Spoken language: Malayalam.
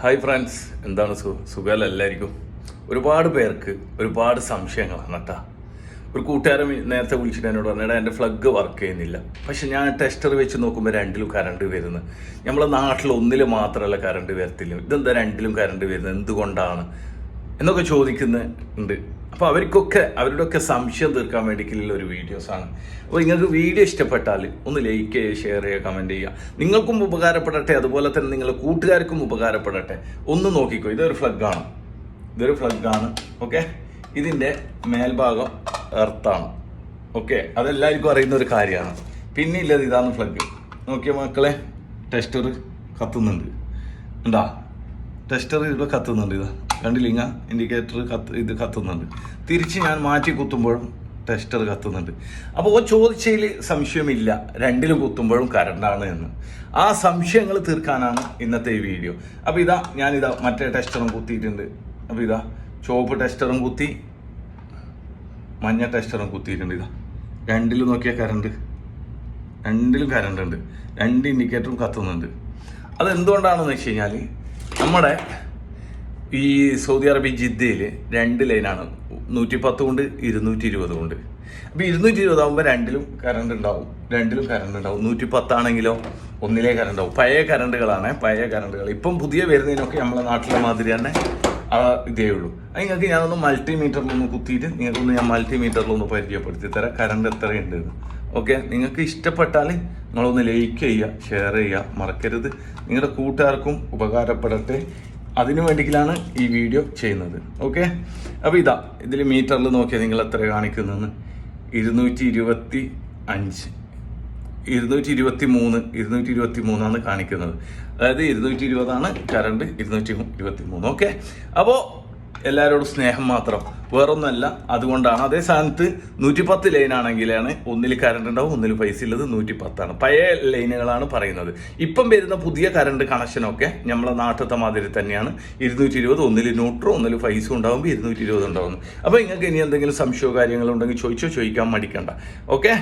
ഹായ് ഫ്രണ്ട്സ്, എന്താണ് സുഖമല്ല എല്ലാവർക്കും. ഒരുപാട് പേർക്ക് ഒരുപാട് സംശയങ്ങളാണ് കേട്ടോ. ഒരു കൂട്ടുകാരൻ നേരത്തെ വിളിച്ചിട്ട് എന്നോട് പറഞ്ഞാൽ എൻ്റെ ഫ്ലഗ് വർക്ക് ചെയ്യുന്നില്ല. പക്ഷെ ഞാൻ ടെസ്റ്റർ വെച്ച് നോക്കുമ്പോൾ രണ്ടിലും കറണ്ട് വരുന്നത്. നമ്മളെ നാട്ടിൽ ഒന്നിൽ മാത്രമല്ല കറണ്ട് വരത്തില്ല. ഇതെന്താ രണ്ടിലും കറണ്ട് വരുന്നത്, എന്തുകൊണ്ടാണ് എന്നൊക്കെ ചോദിക്കുന്നുണ്ട്. അപ്പോൾ അവരുടെയൊക്കെ സംശയം തീർക്കാൻ വേണ്ടിയിട്ടുള്ള ഒരു വീഡിയോസാണ്. അപ്പോൾ നിങ്ങൾക്ക് വീഡിയോ ഇഷ്ടപ്പെട്ടാൽ ഒന്ന് ലൈക്ക് ചെയ്യുക, ഷെയർ ചെയ്യുക, കമൻറ്റ് ചെയ്യുക. നിങ്ങൾക്കും ഉപകാരപ്പെടട്ടെ, അതുപോലെ തന്നെ നിങ്ങളുടെ കൂട്ടുകാർക്കും ഉപകാരപ്പെടട്ടെ. ഒന്ന് നോക്കിക്കോ, ഇതൊരു ഫ്ലഗാണ്. ഓക്കെ, ഇതിൻ്റെ മേൽഭാഗം എർത്താണ്. ഓക്കെ, അതെല്ലാവർക്കും അറിയുന്ന ഒരു കാര്യമാണ്. പിന്നെ ഇല്ലത് ഇതാണ് ഫ്ലഗ്. നോക്കിയ മക്കളെ, ടെസ്റ്റർ കത്തുന്നുണ്ട്. ഉണ്ടാ, ടെസ്റ്റർ ഇവിടെ കത്തുന്നുണ്ട്. ഇതാ കണ്ടില്ല, ഇൻഡിക്കേറ്റർ കത്തുന്നുണ്ട്. തിരിച്ച് ഞാൻ മാറ്റി കുത്തുമ്പോഴും ടെസ്റ്റർ കത്തുന്നുണ്ട്. അപ്പോൾ ചോദിച്ചതിൽ സംശയമില്ല, രണ്ടിലും കുത്തുമ്പോഴും കറണ്ടാണ് എന്ന്. ആ സംശയങ്ങൾ തീർക്കാനാണ് ഇന്നത്തെ ഈ വീഡിയോ. അപ്പോൾ ഞാനിതാ മറ്റേ ടെസ്റ്ററും കുത്തിയിട്ടുണ്ട്. അപ്പോൾ ചുവപ്പ് ടെസ്റ്ററും കുത്തി, മഞ്ഞ ടെസ്റ്ററും കുത്തിയിട്ടുണ്ട്. രണ്ടിലും നോക്കിയാൽ രണ്ടിലും കറണ്ട് ഉണ്ട്. രണ്ട് ഇൻഡിക്കേറ്ററും കത്തുന്നുണ്ട്. അതെന്തുകൊണ്ടാണെന്ന് വെച്ച് കഴിഞ്ഞാൽ നമ്മുടെ ഈ സൗദി അറേബ്യ ജിദ്ദയിൽ 2 ലൈനാണ്, 110 കൊണ്ട് 220 കൊണ്ട്. അപ്പോൾ 220 ആകുമ്പോൾ രണ്ടിലും കറണ്ട് ഉണ്ടാവും. 110 ആണെങ്കിലോ ഒന്നിലേ കറണ്ട് ആവും. പഴയ കറണ്ടുകൾ. ഇപ്പം പുതിയ വരുന്നതിനൊക്കെ നമ്മളെ നാട്ടിലെ മാതിരി തന്നെ ഇതേ ഉള്ളൂ. അത് നിങ്ങൾക്ക് ഞാനൊന്ന് മൾട്ടിമീറ്ററിലൊന്ന് കുത്തിയിട്ട് ഞാൻ മൾട്ടിമീറ്ററിലൊന്ന് പരിചയപ്പെടുത്തി തരാം കറണ്ട് എത്രയുണ്ട്. ഓക്കെ, നിങ്ങൾക്ക് ഇഷ്ടപ്പെട്ടാൽ നിങ്ങളൊന്ന് ലൈക്ക് ചെയ്യുക, ഷെയർ ചെയ്യുക, മറക്കരുത്. നിങ്ങളുടെ കൂട്ടുകാർക്കും ഉപകാരപ്പെടട്ടെ, അതിനു വേണ്ടിയിട്ടാണ് ഈ വീഡിയോ ചെയ്യുന്നത്. ഓക്കെ, അപ്പോൾ ഇതിൽ മീറ്ററിൽ നോക്കിയാൽ നിങ്ങൾ എത്ര കാണിക്കുന്നതെന്ന് 225, 223 കാണിക്കുന്നത്. അതായത് 220 കറണ്ട്, 223. ഓക്കെ, അപ്പോൾ എല്ലാവരോടും സ്നേഹം മാത്രം, വേറൊന്നുമല്ല. അതുകൊണ്ടാണ്. അതേ സ്ഥാനത്ത് 110 ലൈനാണെങ്കിലാണ് ഒന്നിൽ കറണ്ട് ഉണ്ടാവും, ഒന്നിൽ പൈസ ഉള്ളത് 110. പഴയ ലൈനുകളാണ് പറയുന്നത്. ഇപ്പം വരുന്ന പുതിയ കറണ്ട് കണക്ഷനൊക്കെ നമ്മളെ നാട്ടിലത്തെ മാതിരി തന്നെയാണ്. 220, ഒന്നിൽ ന്യൂട്രോ ഒന്നിൽ പൈസ ഉണ്ടാകുമ്പോൾ 220 ഉണ്ടാവുന്നു. അപ്പോൾ നിങ്ങൾക്ക് ഇനി എന്തെങ്കിലും സംശയമോ കാര്യങ്ങളോ ഉണ്ടെങ്കിൽ ചോദിക്കാൻ മടിക്കണ്ട. ഓക്കെ.